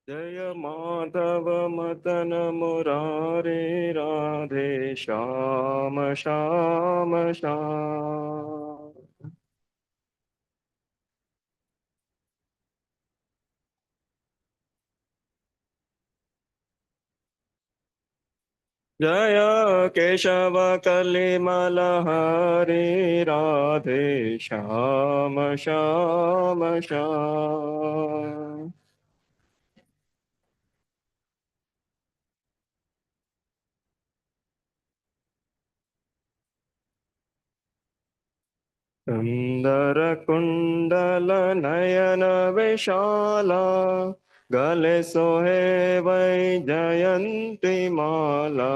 जय माधव मदन मुरारे राधे श्याम श्याम श्याम। जय केशव कलिमल हरे राधे श्याम श्याम श्याम। सुंदर कुंडल नयन विशाला गले सोहे वैजयंती माला।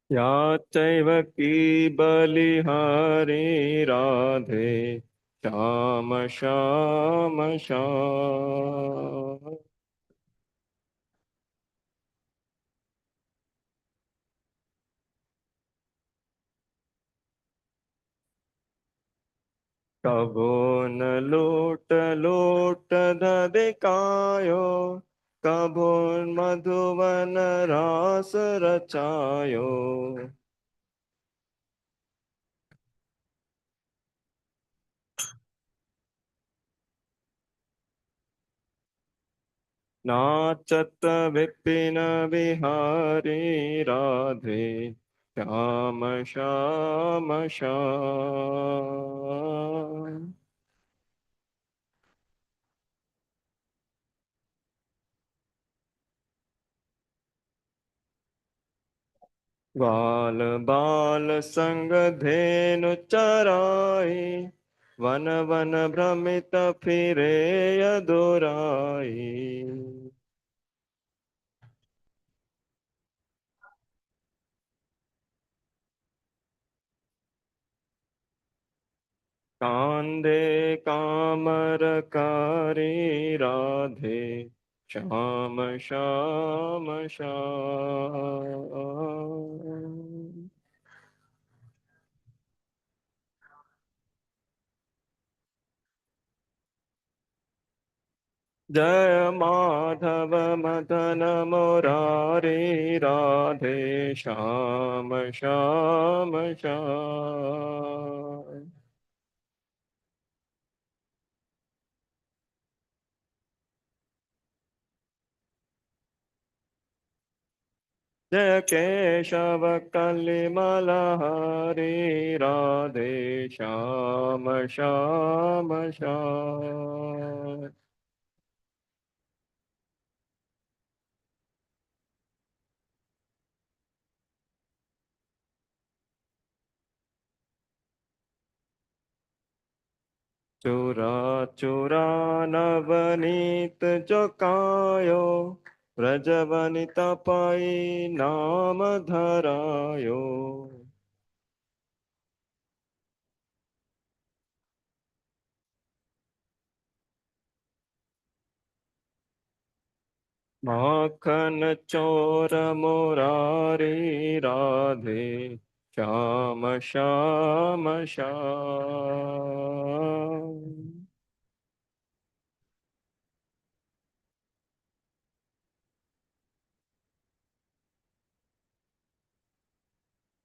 या चैव की बलिहारी राधे श्याम श्याम श्याम। कबो न लूट लूट धदिकायो कबो मधुवन रास रचायो। नाचत विपिन बिहारी राधे श्याम श्याम श्याम। बाल बाल संग धेनु चराई वन वन भ्रमित फिरे यदुराई। कांधे कामर कारी राधे श्याम श्याम श्याम। जय माधव मदन मुरारी राधे श्याम श्याम श्याम। जय केशव कलिमल हरि राधे श्याम श्याम श्याम। चुरा चुरा नवनीत जो कायो व्रजवनिता पाई नाम धरायो। माखन चोर मुरारी राधे श्याम श्याम श्याम।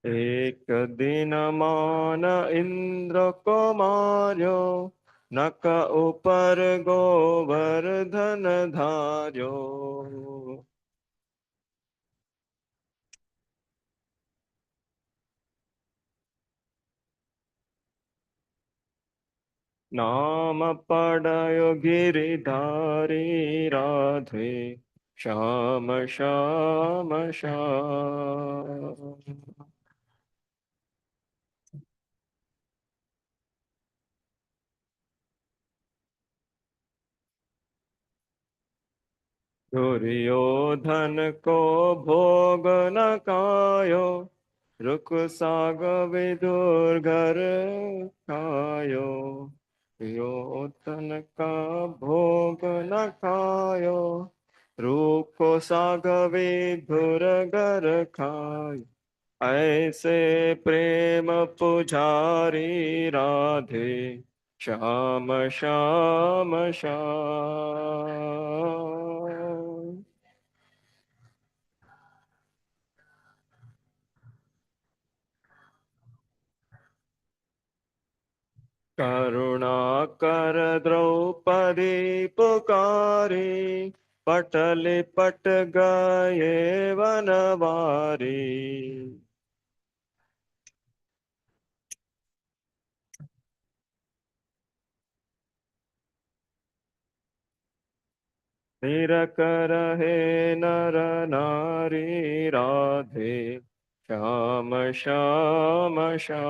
एक दिन मान इंद्र को मार्यो नक ऊपर गोवर्धन धार्यो। नाम पढ़यो गिरिधारी राधे श्याम श्याम श्याम। दुर्योधन को भोग न कायो रुक साग विदुर घर खायो। दुर्योधन का भोग न खायो रूप साग विदुर घर खायो। ऐसे श्याम श्याम श्याम। करुणाकर द्रौपदी पुकारी, पटलि पट गए वनवारी। निरख रहे नर नारी, राधे श्याम श्याम श्याम।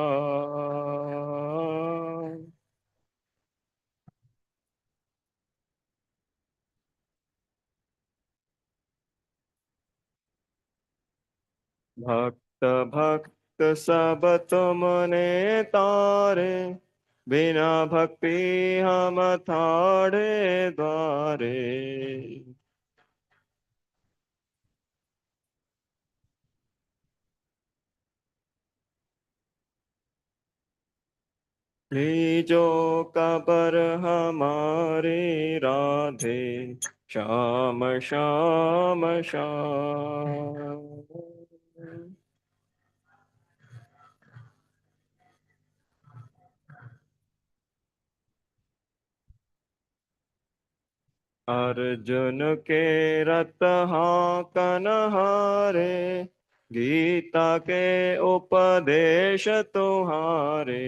भक्त भक्त सब तुमने तारे, बिना भक्ति हम थाड़े द्वारे। लीजो कबर हमारी, राधे श्याम श्याम श्याम। अर्जुन के रत हाकन हारे, गीता के उपदेश तुम्हारे।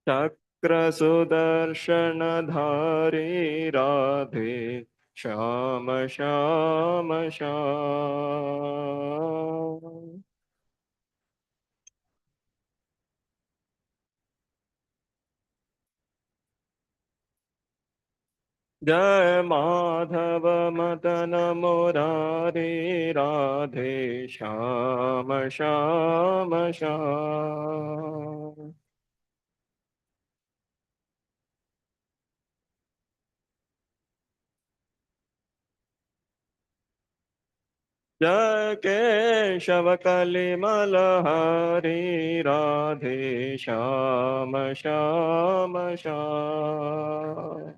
चक्र सुदर्शन धारी, राधे श्याम श्याम श्याम। जय माधव मदन मुरारी, राधे श्याम श्याम श्याम। जय केशव कलिमल हरि, राधे श्याम श्याम श्याम।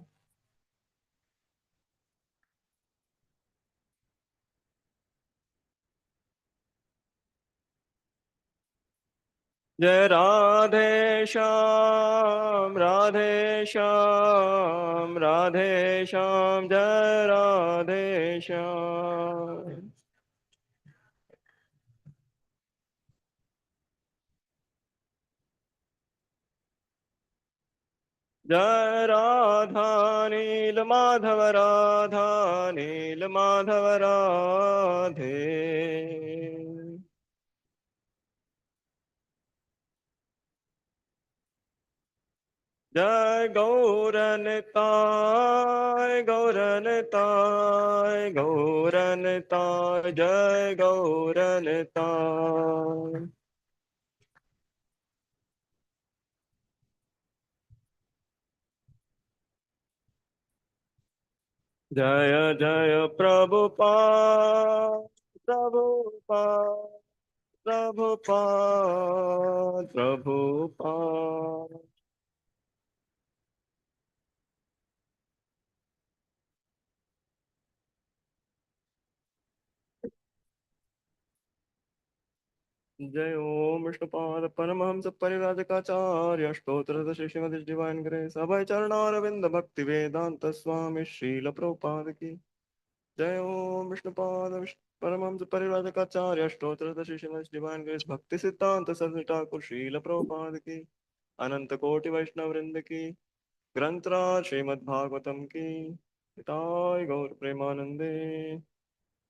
जय राधे श्याम, राधे श्याम, राधे श्याम, जय राधे श्याम। जय राधा नील माधव, राधा नील माधव राधे। जय गौरनताय, गौरनताय, गौरनताय, जय गौरनताय। जय जय प्रभुपाद, प्रभुपाद, प्रभुपाद, प्रभुपाद। जय ओम विष्णुपाद परमहंस परिव्राजकाचार्य स्तोत्र श्री श्रीमद डिवाइन ग्रेस अभय चरणारविंद भक्ति वेदांत स्वामी श्रील प्रभुपाद की जय। ओम विष्णुपाद परमहंस परिव्राजकाचार्य स्तोत्र श्री श्रीमद डिवाइन ग्रेस भक्ति सिद्धांत सरस्वती ठाकुर श्रील प्रभुपाद की अनंत कोटि वैष्णव वृंद की ग्रंथराज श्रीमद् भागवतम की हिताय गौर प्रेमानंदे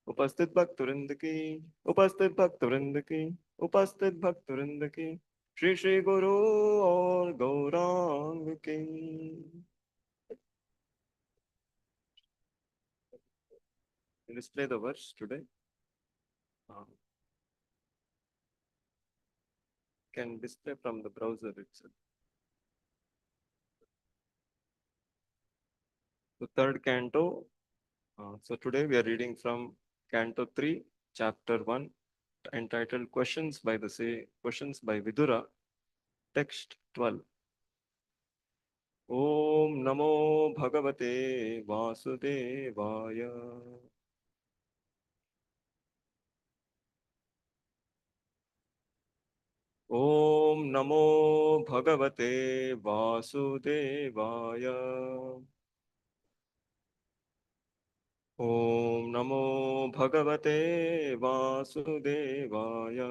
उपस्थित भक्त वृंद की उपस्थित भक्त वृंद की उपस्थित भक्त वृंद की श्री श्री गुरु और गौरांग की। Display the verse today. Can display from the browser itself. The third canto. So today we are reading from Canto 3, Chapter 1, entitled Questions by Vidura, text 12. Om Namo Bhagavate Vasudevaya. Om Namo Bhagavate Vasudevaya. Om Namo Bhagavate Vasudevaya.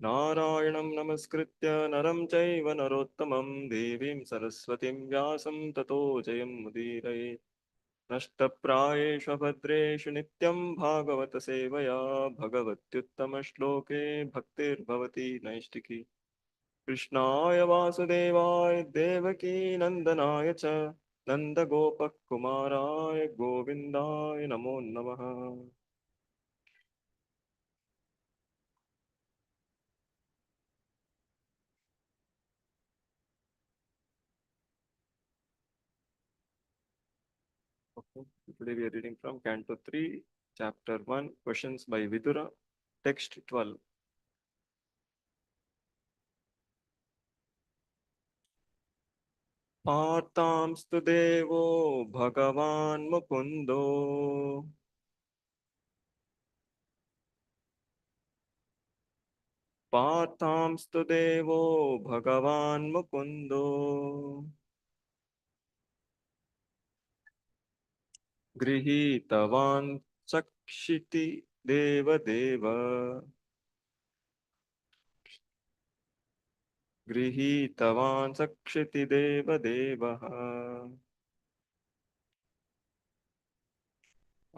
नारायणं नमस्कृत्य नरं चैव नरोत्तमं देवीं सरस्वतीं व्यासं ततो जयमुदीरये नष्टप्रायेषु भद्रेषु नित्यं भागवत सेवया भगवत्युत्तमश्लोके भक्तिर्भवति नैष्टिकी कृष्णाय वासुदेवाय देवकी नन्दनाय च नन्दगोपकुमाराय गोविन्दाय नमो नमः. Okay. Today we are reading from Canto 3, Chapter 1, Questions by Vidura, text 12. पार्थांस्तु देवो भगवान् मुकुन्दो पार्थांस्तु देवो भगवान् मुकुन्दो गृहीतवान् चक्षिति देवदेव गृहीतवान् चक्षिति देवदेवः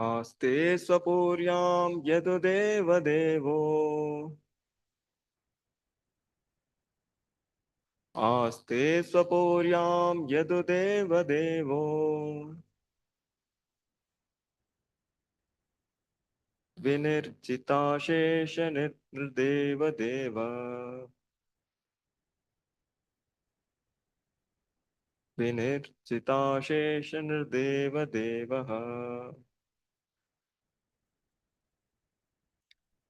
आस्ते स्वपुर्यां यदुदेवदेवो आस्ते स्वपुर्यां यदुदेवदेवो विनिर्जिताशेषनिर्देवदेव विनिर्जिताशेषनिर्देवदेवः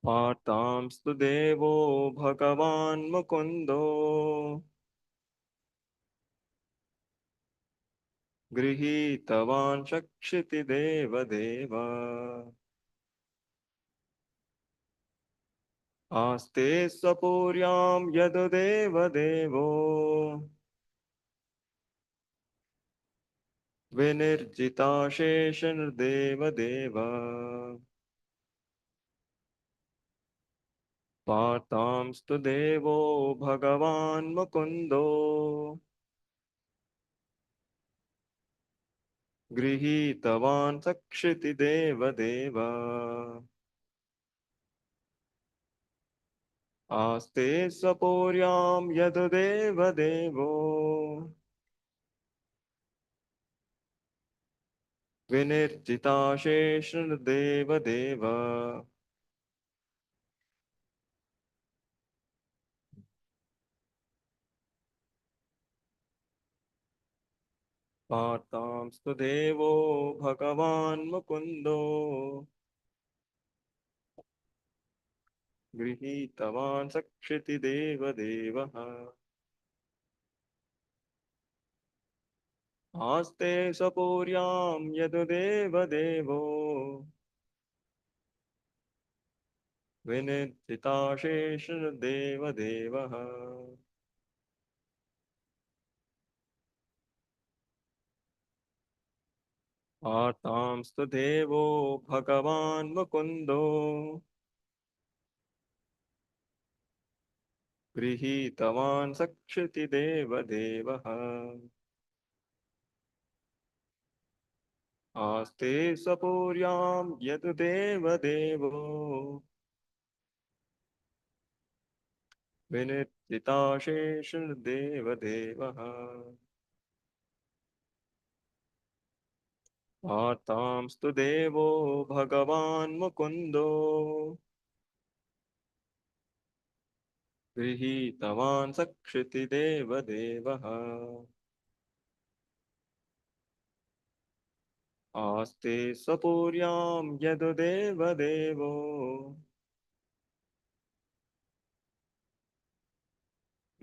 पार्थांस्तु देवो भगवान् मुकुन्दो गृहीतवान् चक्षिति देवदेव आस्ते स्वपुर्यां यदुदेवदेवो विनिर्जिताशेषनिर्देवदेव पार्थांस्तु देवो भगवान् मुकुन्दो गृहीतवान् चक्षिति देवदेव आस्ते स्वपुर्यां यदुदेवदेवो विनिर्जिताशेषनिर्देवदेव पार्थांस्तु देवो भगवान् मुकुन्दो गृहीतवान् चक्षिति देवदेवः आस्ते स्वपुर्यां यदुदेवदेवो विनिर्जिताशेषनिर्देवदेवः पार्थांस्तु देवो भगवान् मुकुन्दो गृहीतवान् चक्षिति देवदेवः आस्ते स्वपुर्यां यदुदेवदेवो विनिर्जिताशेषनिर्देवदेवः पार्थांस्तु देवो भगवान् मुकुन्दो गृहीतवान् चक्षिति देवदेवः आस्ते स्वपुर्यां यदुदेवदेवो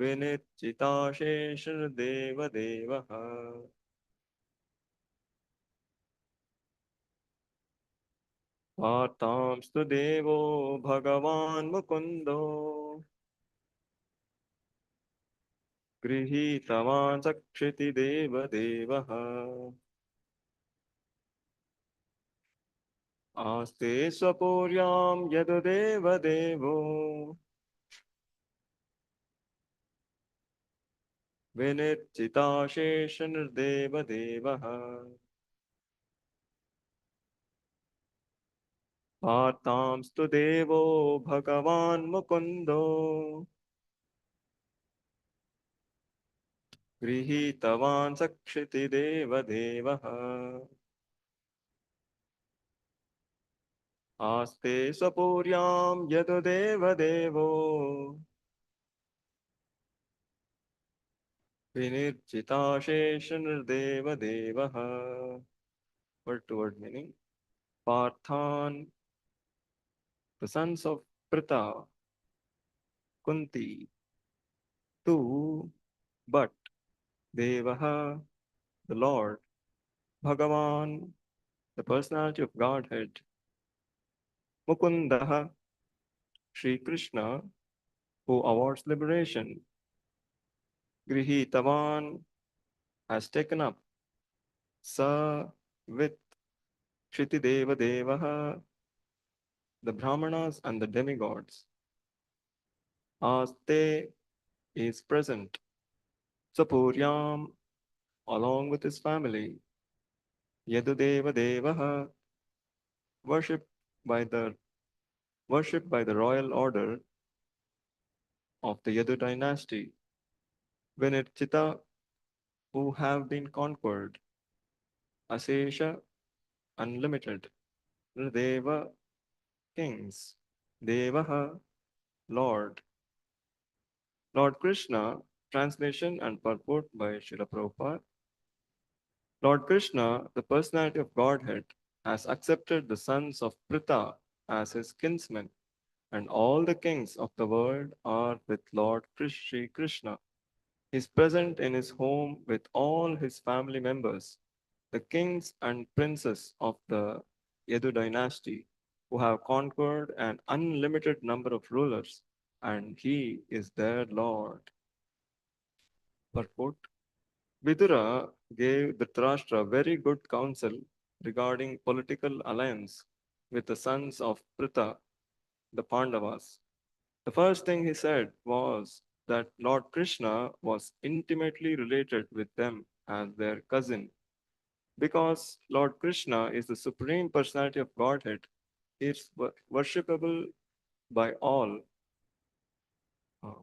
विनिर्जिताशेषदेवदेवः वार्तांस्तु देवो भगवान् मुकुन्दो गृहीतवान् सक्षिति देवदेवः आस्ते स्वपुर्यां यदुदेवदेवो विनिर्जिताशेषनिर्देवदेवः वार्तांस्तु देवो भगवान् मुकुन्दो गृहीतवान् सक्षिति देवदेवः आस्ते स्वपुर्यां यदुदेवदेवो विनिर्जिताशेषनिर्देवदेवः word to word meaning. Parthan, the sons of Pritha, Kunti, two, but Devaha, the Lord, Bhagavan, the personality of Godhead, Mukundaha, Sri Krishna, who awards liberation, Grihitavan, has taken up, Sa, with Kshitideva Devaha, the Brahmanas and the demigods. Aste is present, Sapuryam, along with his family, Yadudeva Devaha, worshipped by the worshipped by the royal order of the Yadu dynasty, Vinirchita, who have been conquered, Asesha, unlimited, Deva, kings, Devaha, Lord. Lord Krishna, translation and purport by Srila Prabhupada. Lord Krishna, the personality of Godhead, has accepted the sons of Pritha as his kinsmen, and all the kings of the world are with Lord Sri Krishna. He is present in his home with all his family members, the kings and princes of the Yadu dynasty, who have conquered an unlimited number of rulers, and he is their Lord. Purport. Vidura gave Dhritarashtra very good counsel regarding political alliance with the sons of Pritha, the Pandavas. The first thing he said was that Lord Krishna was intimately related with them as their cousin. Because Lord Krishna is the supreme personality of Godhead, he is worshipable by all. Uh,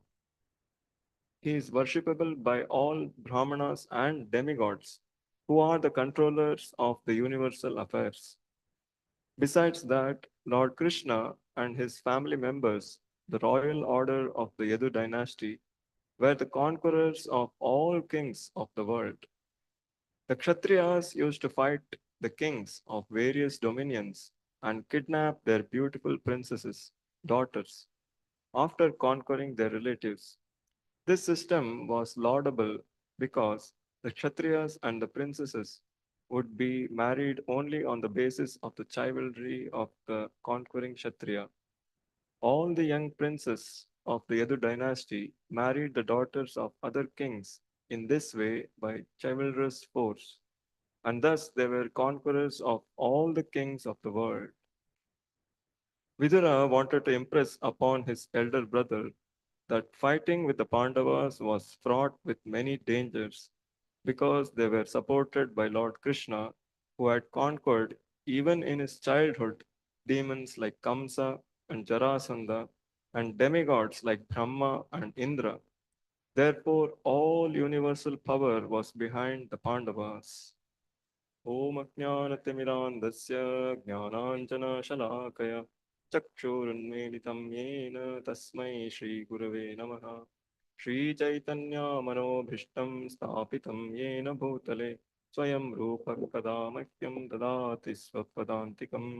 He is worshipable by all Brahmanas and demigods, who are the controllers of the universal affairs. Besides that, Lord Krishna and his family members, the royal order of the Yadu dynasty, were the conquerors of all kings of the world. The Kshatriyas used to fight the kings of various dominions and kidnap their beautiful princesses, daughters, after conquering their relatives. This system was laudable because the Kshatriyas and the princesses would be married only on the basis of the chivalry of the conquering Kshatriya. All the young princes of the Yadu dynasty married the daughters of other kings in this way by chivalrous force, and thus they were conquerors of all the kings of the world. Vidura wanted to impress upon his elder brother that fighting with the Pandavas was fraught with many dangers because they were supported by Lord Krishna, who had conquered, even in his childhood, demons like Kamsa and Jarasandha and demigods like Brahma and Indra. Therefore, all universal power was behind the Pandavas. ॐ अज्ञानतिमिरान्धस्य ज्ञानाञ्जनशलाकय चक्षुरुन्मीलितं येन तस्मै श्रीगुरवे नमः श्रीचैतन्यमनोभीष्टं स्थापितं येन भूतले स्वयं रूपः कदा मह्यं ददाति स्वपदान्तिकम्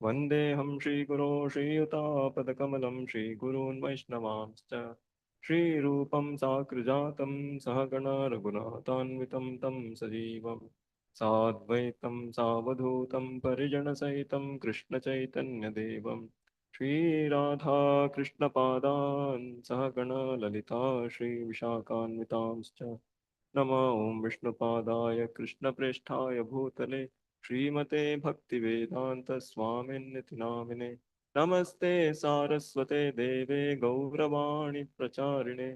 वन्देऽहं श्रीगुरो श्रीयुतापदकमलं श्रीगुरून् वैष्णवांश्च श्रीरूपं साकृजातं सहगण रघुनाथान्वितं तं सजीवं साद्वैतं सावधूतं परिजनसहितं कृष्णचैतन्यदेवं श्रीराधा कृष्णपादान् सहगण ललिता श्रीविशाखान्वितांश्च नमो ॐ विष्णुपादाय कृष्णप्रेष्ठाय भूतले श्रीमते भक्तिवेदान्तस्वामिन्निति नामिने नमस्ते सारस्वते देवे गौरवाणि प्रचारिणे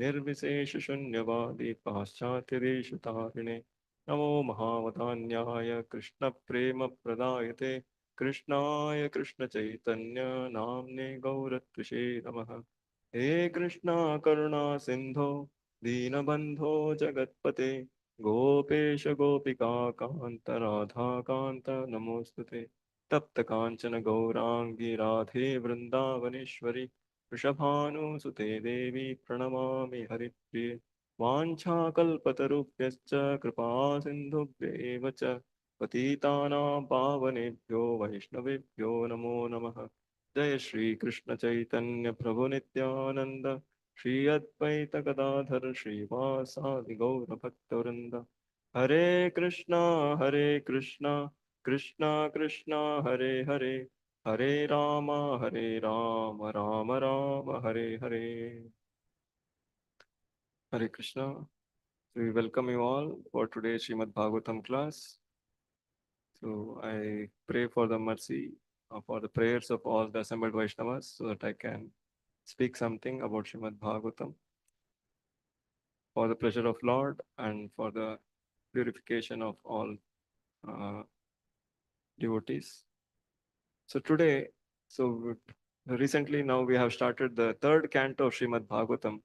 निर्विशेषशून्यवादी पाश्चात्यदेशतारिणे नमो महावदान्याय कृष्णप्रेमप्रदायते कृष्णाय कृष्णचैतन्य नाम्ने गौरत्विषे नमः हे कृष्णा करुणा सिन्धो दीनबन्धो जगत्पते गोपेश गोपिका कान्त राधा कान्त नमोऽस्तुते तप्त काञ्चन गौराङ्गी राधे वृन्दावनेश्वरि वृषभानुसुते देवी प्रणमामि हरिप्रिये वाञ्छाकल्पतरुभ्यश्च कृपा सिन्धुभ्य एव च पतितानां पावनेभ्यो वैष्णवेभ्यो नमो नमः जय श्री कृष्ण चैतन्य प्रभु नित्यानंद श्री अद्वैत गदाधर श्रीवासादि गौर भक्तवृंद हरे Krishna Krishna Krishna Hare Hare Ram Ram Ram Hare Hare Krishna. We welcome you all for today's Srimad Bhagavatam class. So I pray for the mercy for the prayers of all the assembled Vaishnavas so that I can speak something about Srimad Bhagavatam for the pleasure of Lord and for the purification of all uh, devotees. So today, recently now we have started the third canto of Srimad Bhagavatam.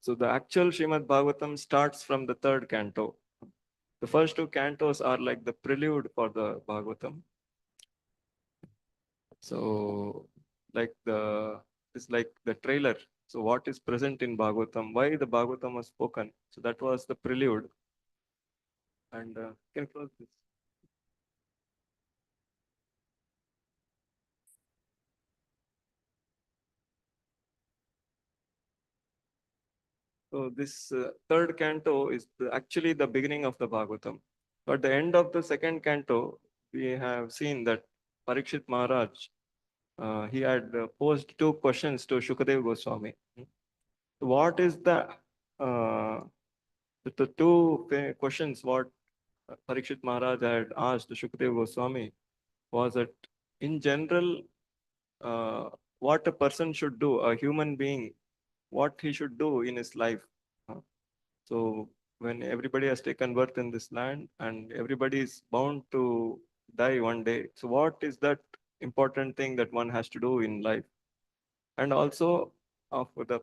So the actual Srimad Bhagavatam starts from the third canto. The first two cantos are like the prelude for the Bhagavatam. So like it's like the trailer. So what is present in Bhagavatam, why the Bhagavatam was spoken. So that was the prelude. And can you close this? So this third canto is actually the beginning of the Bhagavatam. So at the end of the second canto, we have seen that Parikshit Maharaj, he had posed two questions to Shukadev Goswami. So what is uh, the two questions what Parikshit Maharaj had asked Shukadev Goswami was that in general, uh, what a person should do, a human being, what he should do in his life. Uh, So when everybody has taken birth in this land and everybody is bound to die one day, so what is that important thing that one has to do in life? And also for the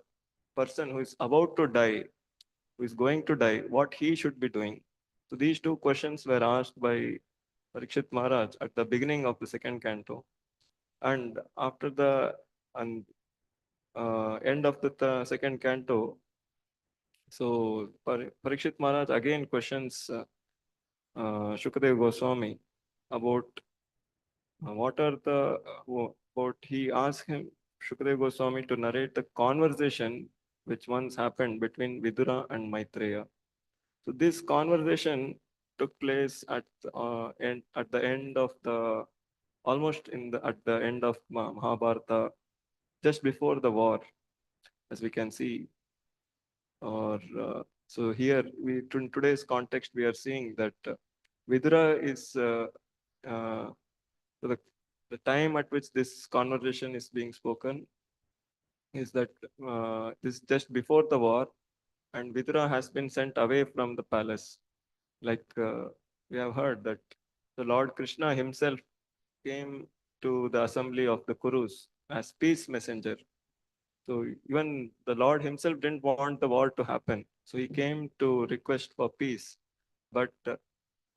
person who is about to die, who is going to die, what he should be doing. So these two questions were asked by Parikshit Maharaj at the beginning of the second canto. And after the and, end of the second canto, so Parikshit Maharaj again questions Shukadev Goswami about what are the what he asked him Shukadev Goswami to narrate the conversation which once happened between Vidura and Maitreya. So this conversation took place at the end of the almost in the at the end of Mahabharata, just before the war, as we can see. Or so here in today's context we are seeing that Vidura is uh, so the time at which this conversation is being spoken is that this just before the war, and Vidura has been sent away from the palace. Like we have heard that the Lord Krishna himself came to the assembly of the Kurus as peace messenger. So even the Lord himself didn't want the war to happen. So he came to request for peace. But the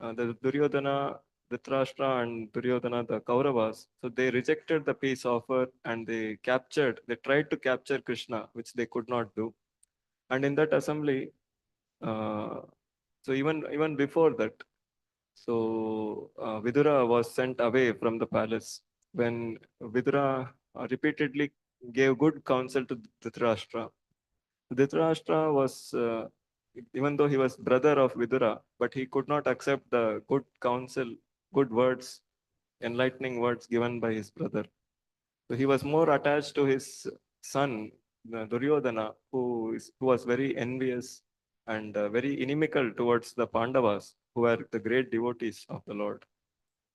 Duryodhana, Dhritarashtra and Duryodhana, the Kauravas, so they rejected the peace offer and they tried to capture Krishna, which they could not do. And in that assembly, uh, so even before that, So Vidura was sent away from the palace when Vidura repeatedly gave good counsel to Dhritarashtra. Dhritarashtra was, even though he was brother of Vidura, but he could not accept the good counsel, good words, enlightening words given by his brother. So he was more attached to his son, Duryodhana, who was very envious and very inimical towards the Pandavas, who were the great devotees of the Lord.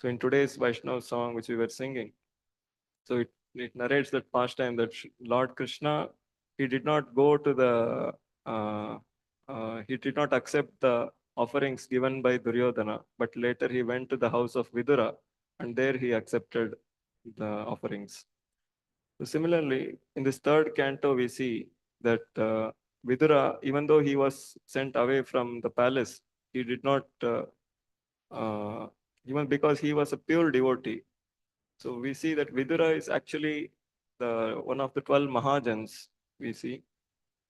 So in today's Vaishnava song, which we were singing, so it narrates that pastime that Lord Krishna, he did not go to uh, he did not accept the offerings given by Duryodhana, but later he went to the house of Vidura and there he accepted the offerings. So similarly, in this third canto, we see that Vidura, even though he was sent away from the palace, he did not, uh, even because he was a pure devotee. So we see that Vidura is actually the one of the 12 Mahajans. We see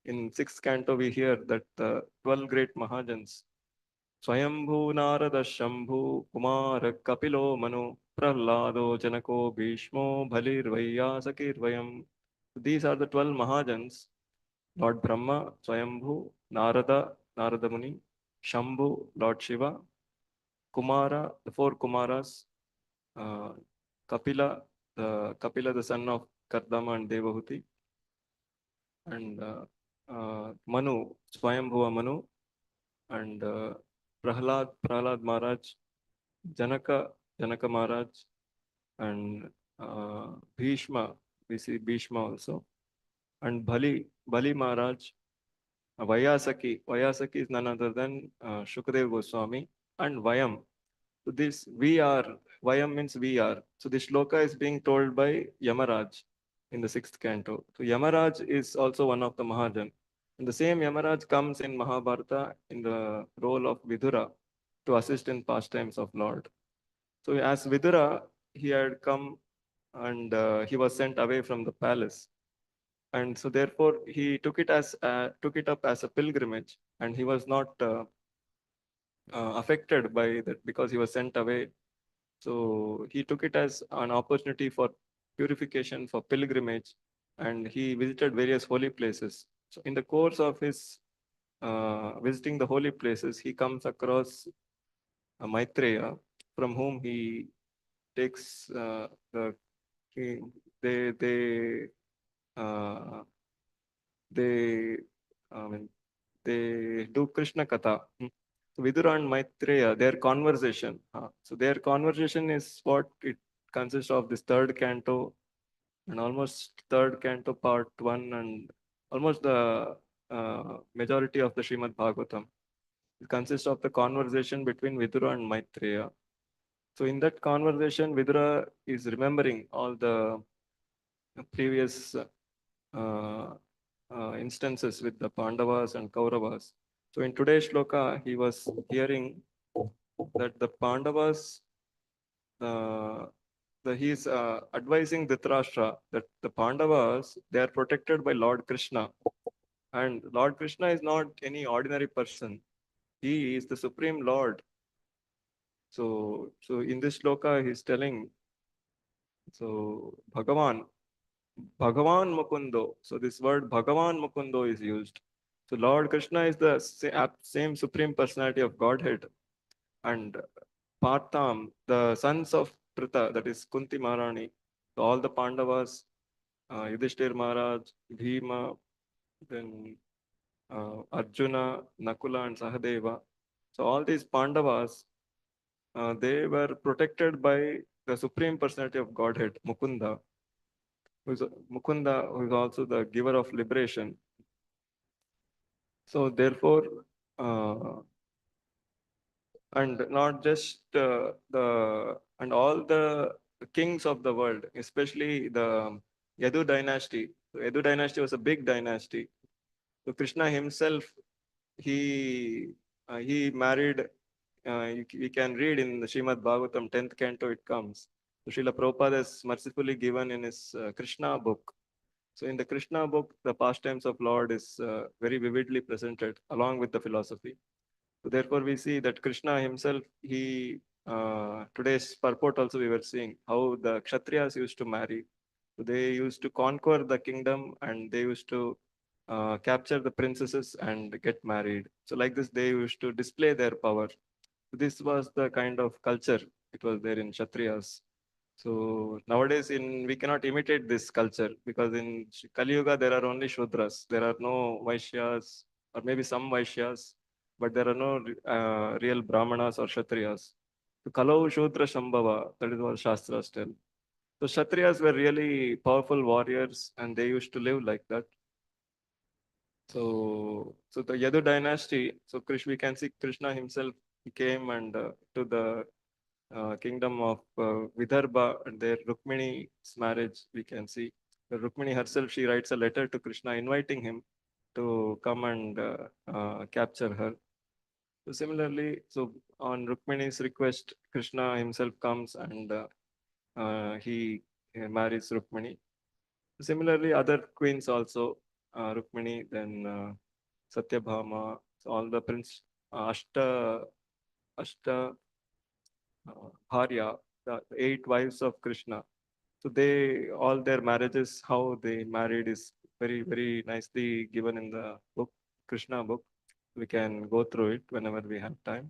in sixth canto, we hear that the 12 great Mahajans, Swayambhu Narada Shambhu Kumar Kapilo Manu Prahlado Janako Bhishmo Bhalir Vaiyasakir Vayam. These are the 12 Mahajans: Lord Brahma, Swayambhu, Narada Muni, Shambhu, Lord Shiva, Kumara, the four Kumaras, uh, Kapila, the son of Kardama and Devahuti, and Manu, Swayambhuva Manu, and Prahlad Maharaj, Janaka Maharaj, and Bhishma, we see Bhishma also, and Bali Maharaj, Vayasaki is none other than Shukadev Goswami, and Vayam. So this we are, Vayam means we are. So this shloka is being told by Yamaraj in the sixth canto. So Yamaraj is also one of the Mahajan. And the same Yamaraj comes in Mahabharata in the role of Vidura to assist in pastimes of Lord. So as Vidura, he had come and he was sent away from the palace. And so therefore he took it up as a pilgrimage, and he was not affected by that because he was sent away. So he took it as an opportunity for purification, for pilgrimage, and he visited various holy places. So in the course of his visiting the holy places, he comes across Maitreya, from whom he takes he, they uh, they I mean, they do Krishna Katha. So Vidura and Maitreya, their conversation. So their conversation is what it consists of this third canto and almost third canto part one and almost the majority of the Srimad Bhagavatam. It consists of the conversation between Vidura and Maitreya. So in that conversation, Vidura is remembering all the previous instances with the Pandavas and Kauravas. So in today's shloka, he was hearing that the Pandavas, uh, he is advising Dhritarashtra that the Pandavas, they are protected by Lord Krishna. And Lord Krishna is not any ordinary person. He is the Supreme Lord. So in this shloka, he's telling, so Bhagavan Mukundo. So this word Bhagavan Mukundo is used. So Lord Krishna is the same Supreme Personality of Godhead. And Partham, the sons of Pritha, that is Kunti Maharani, so all the Pandavas, Yudhishthir Maharaj, Bhima, then Arjuna, Nakula, and Sahadeva. So all these Pandavas, they were protected by the Supreme Personality of Godhead, Mukunda, who is also the giver of liberation. So therefore, uh, and not just and all the kings of the world, especially the Yadu dynasty. So Yadu dynasty was a big dynasty. So Krishna himself, he married. We can read in the Srimad Bhagavatam 10th canto. It comes. So Srila Prabhupada has mercifully given in his Krishna book. So in the Krishna book, the pastimes of Lord is very vividly presented along with the philosophy. So therefore, we see that Krishna himself, today's purport also we were seeing how the Kshatriyas used to marry. So they used to conquer the kingdom and they used to capture the princesses and get married. So like this, they used to display their power. This was the kind of culture it was there in Kshatriyas. So nowadays, in we cannot imitate this culture because in Kali Yuga there are only Shudras. There are no Vaishyas or maybe some Vaishyas, but there are no real Brahmanas or Kshatriyas. So Kalau Shudra Shambhava, that is what Shastras tell. So Kshatriyas were really powerful warriors and they used to live like that. So the Yadu dynasty, so Krishna, we can see Krishna himself, he came and to the kingdom of Vidarbha and their Rukmini's marriage, we can see. Rukmini herself, she writes a letter to Krishna inviting him to come and capture her. So similarly, so on Rukmini's request, Krishna himself comes and he marries Rukmini. Similarly, other queens also, Rukmini, then Satyabhama, so all the prince, Ashta Bharya, the 8 wives of Krishna. So they all their marriages, how they married is very very nicely given in the book, Krishna book. We can go through it whenever we have time.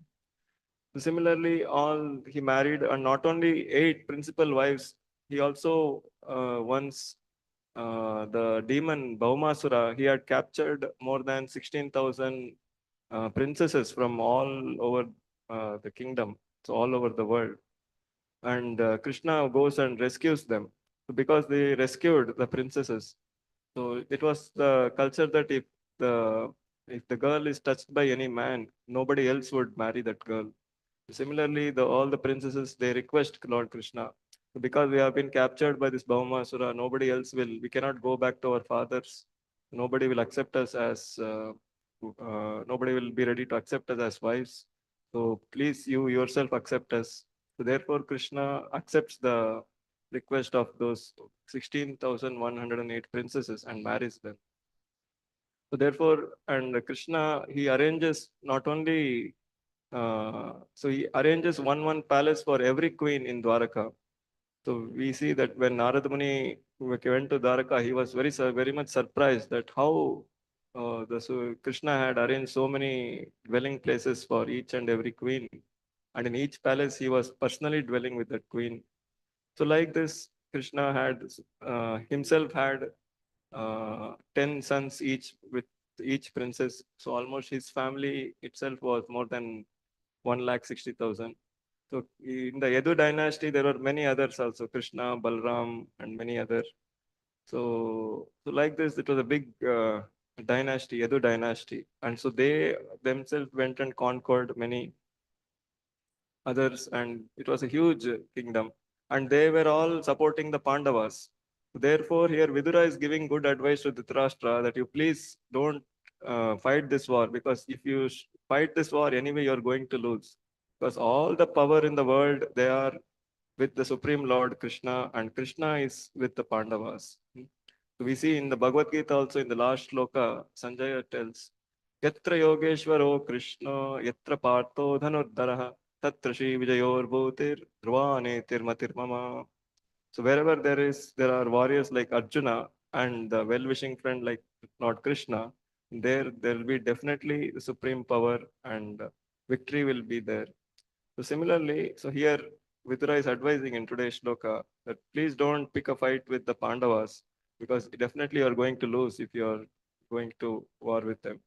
So similarly, all he married, and not only 8 principal wives, he also once the demon Bhaumasura, he had captured more than 16,000 princesses from all over the kingdom, so all over the world. And Krishna goes and rescues them because they rescued the princesses. So it was the culture that if the girl is touched by any man, nobody else would marry that girl. Similarly, all the princesses they request Lord Krishna, because we have been captured by this Bhaumasura, nobody else will. We cannot go back to our fathers. Nobody will accept us as. Nobody will be ready to accept us as wives. So please, you yourself accept us. So therefore, Krishna accepts the request of those 16,108 princesses and marries them. So therefore, and Krishna, he arranges not only so he arranges one palace for every queen in Dwaraka. So we see that when Narad Muni went to Dwaraka, he was very much surprised that how Krishna had arranged so many dwelling places for each and every queen, and in each palace he was personally dwelling with that queen. So like this, Krishna had himself had 10 sons each with each princess. So almost his family itself was more than 1,60,000. So in the Yadu dynasty, there were many others also, Krishna, Balram, and many others. So like this, it was a big dynasty, Yadu dynasty. And so they themselves went and conquered many others, and it was a huge kingdom. And they were all supporting the Pandavas. Therefore, here Vidura is giving good advice to Dhritarashtra that you please don't fight this war, because if you fight this war anyway, you're going to lose. Because all the power in the world, they are with the Supreme Lord Krishna, and Krishna is with the Pandavas. So we see in the Bhagavad Gita also in the last sloka, Sanjaya tells, Yatra Yogeshwaro Krishna, Yatra Partho Dhanuddaraha, Tatra Shri Vijayor Bhutir, Dhruvane Tirmatir Mama. So wherever there are warriors like Arjuna and the well-wishing friend like Lord Krishna, there will be definitely the supreme power and victory will be there. So similarly, so here Vidura is advising in today's shloka that please don't pick a fight with the Pandavas, because definitely you are going to lose if you are going to war with them.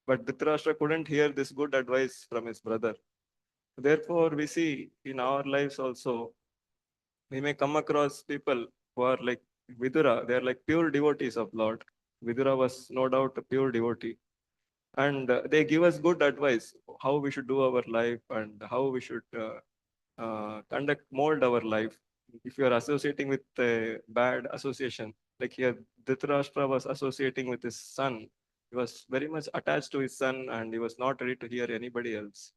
But Dhritarashtra couldn't hear this good advice from his brother. Therefore, we see in our lives also, we may come across people who are like Vidura, they are like pure devotees of Lord. Vidura was no doubt a pure devotee. And they give us good advice how we should do our life and how we should mold our life. If you are associating with a bad association, like here, Dhritarashtra was associating with his son. He was very much attached to his son and he was not ready to hear anybody else.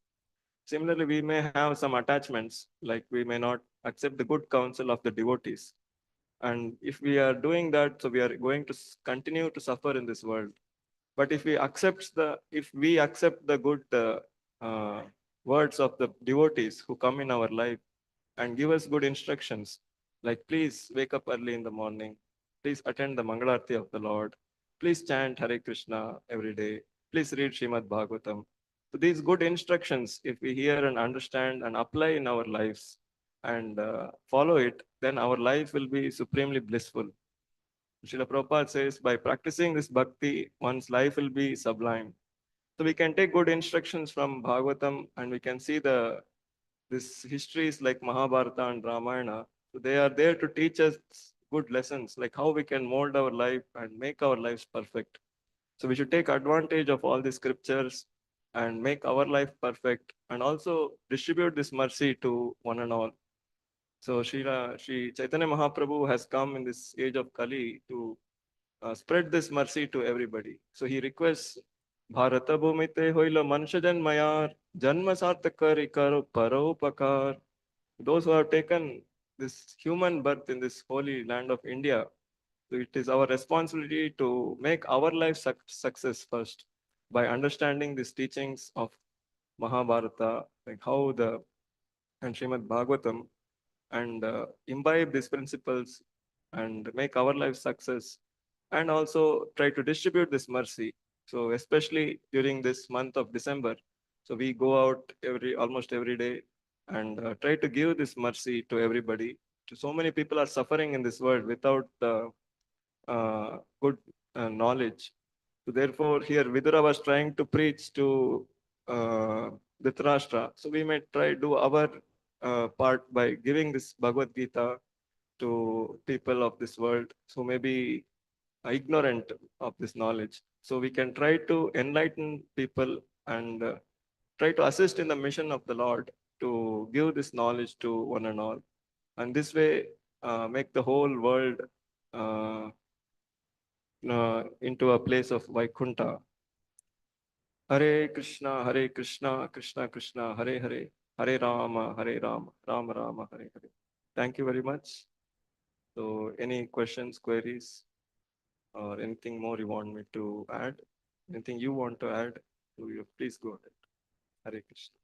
Similarly, we may have some attachments, like we may not accept the good counsel of the devotees. And if we are doing that, so we are going to continue to suffer in this world. But if we accept the good uh, words of the devotees who come in our life and give us good instructions, like please wake up early in the morning, please attend the Mangalarti of the Lord, please chant Hare Krishna every day, please read Srimad Bhagavatam. So these good instructions, if we hear and understand and apply in our lives and follow it, then our life will be supremely blissful. Srila Prabhupada says, by practicing this bhakti, one's life will be sublime. So we can take good instructions from Bhagavatam and we can see this histories like Mahabharata and Ramayana. So they are there to teach us good lessons, like how we can mold our life and make our lives perfect. So we should take advantage of all these scriptures and make our life perfect and also distribute this mercy to one and all. So Sri Chaitanya Mahaprabhu has come in this age of Kali to spread this mercy to everybody. So he requests Bharata Bhumite Hoila Manshajan Mayar Janma Sartakari Karo Paropakar. Those who have taken this human birth in this holy land of India, so it is our responsibility to make our life success first by understanding these teachings of Mahabharata, like how the and Srimad Bhagavatam, and imbibe these principles and make our life success, and also try to distribute this mercy. So especially during this month of December, so we go out almost every day and try to give this mercy to everybody. So many people are suffering in this world without good knowledge. So therefore, here Vidura was trying to preach to Dhritarashtra. So we may try do our part by giving this Bhagavad Gita to people of this world. So maybe ignorant of this knowledge. So we can try to enlighten people and try to assist in the mission of the Lord to give this knowledge to one and all. And this way, make the whole world uh, into a place of Vaikunta. Hare Krishna, Krishna Krishna, Hare Hare, Hare Rama, Rama Rama, Hare Hare. Thank you very much. So, any questions, queries, or anything more you want me to add? Anything you want to add? To you, please go ahead. Hare Krishna.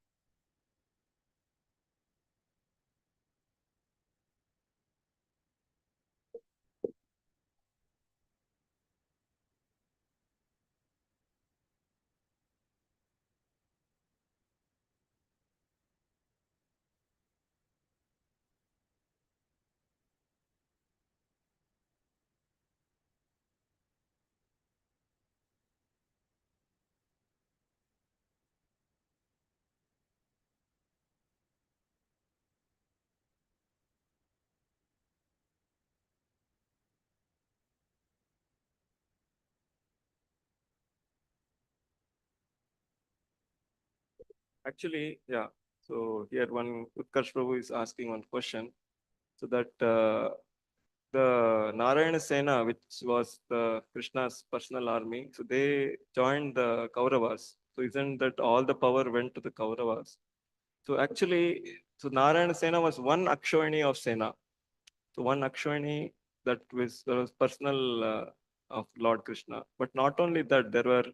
Actually, yeah. So here one Utkarsh Prabhu is asking one question. So that the Narayana Sena, which was the Krishna's personal army, so they joined the Kauravas. So isn't that all the power went to the Kauravas? So actually, so Narayana Sena was one Akshayani of Sena. So one Akshayani that was personal of Lord Krishna. But not only that, there were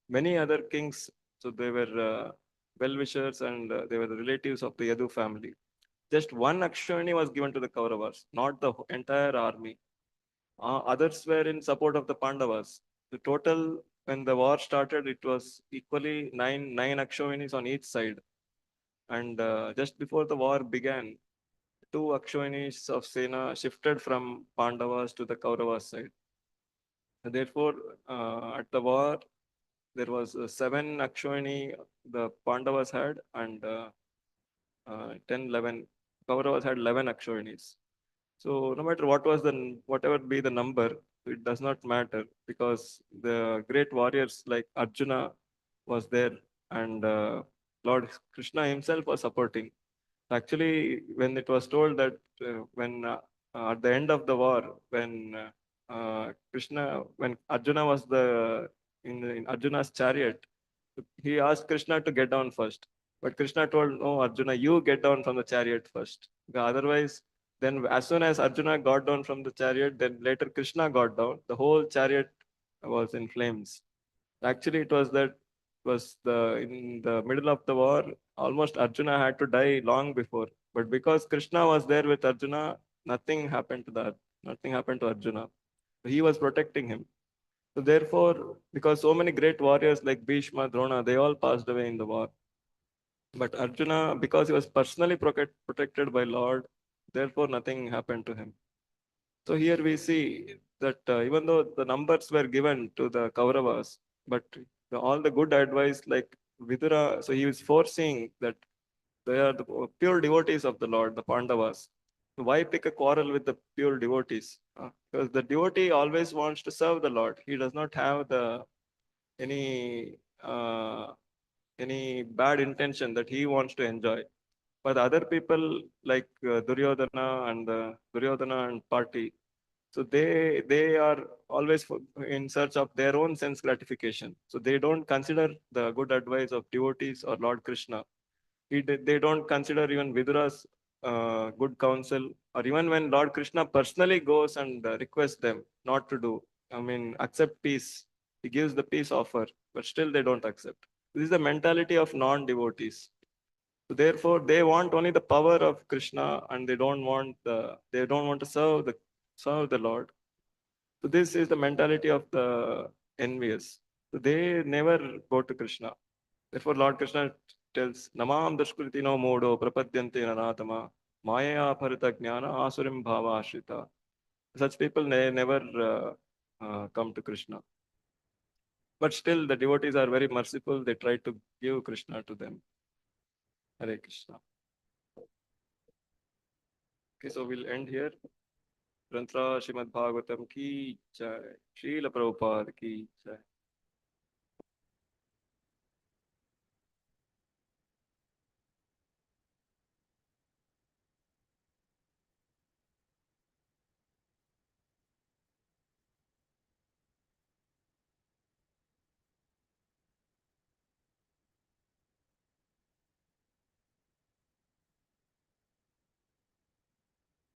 many other kings. So they were well-wishers and they were the relatives of the Yadu family. Just one Akshayani was given to the Kauravas, not the entire army. Others were in support of the Pandavas. The total, when the war started, it was equally nine Akshayanis on each side. And just before the war began, two Akshayanis of Sena shifted from Pandavas to the Kauravas side. And therefore, at the war, there was seven Akshayani the Pandavas had, and 10, 11. Kauravas had 11 Akshayanis. So no matter whatever be the number, it does not matter because the great warriors like Arjuna was there and Lord Krishna himself was supporting. Actually, when it was told that when at the end of the war, when when Arjuna was in Arjuna's chariot, he asked Krishna to get down first. But Krishna told, no, Arjuna, you get down from the chariot first. Otherwise, then as soon as Arjuna got down from the chariot, then later Krishna got down. The whole chariot was in flames. Actually, it was that Was in the middle of the war, almost Arjuna had to die long before. But because Krishna was there with Arjuna, nothing happened to nothing happened to Arjuna. He was protecting him. So therefore, because so many great warriors like Bhishma, Drona, they all passed away in the war. But Arjuna, because he was personally protected by Lord, therefore nothing happened to him. So here we see that even though the numbers were given to the Kauravas, but all the good advice like Vidura, so he was foreseeing that they are the pure devotees of the Lord, the Pandavas. Why pick a quarrel with the pure devotees? Because the devotee always wants to serve the Lord. He does not have the any any bad intention that he wants to enjoy. But other people like Duryodhana and Duryodhana and party, so they are always in search of their own sense gratification. So they don't consider the good advice of devotees or Lord Krishna. They don't consider even Vidura's good counsel, or even when Lord Krishna personally goes and requests them not to do. I mean, accept peace. He gives the peace offer, but still they don't accept. This is the mentality of non-devotees. So therefore, they want only the power of Krishna, and they don't want to serve the Lord. So this is the mentality of the envious. So they never go to Krishna. Therefore, Lord Krishna tells, Namam Dashkritino Modo Prapadyante Nanatama Maya Bharata Jnana Asurim Bhava Ashrita. Such people never come to Krishna. But still, the devotees are very merciful. They try to give Krishna to them. Hare Krishna. Okay, so we'll end here. ग्रंथरा Shrimad Bhagavatam की जय, श्रील प्रभुपाद की जय.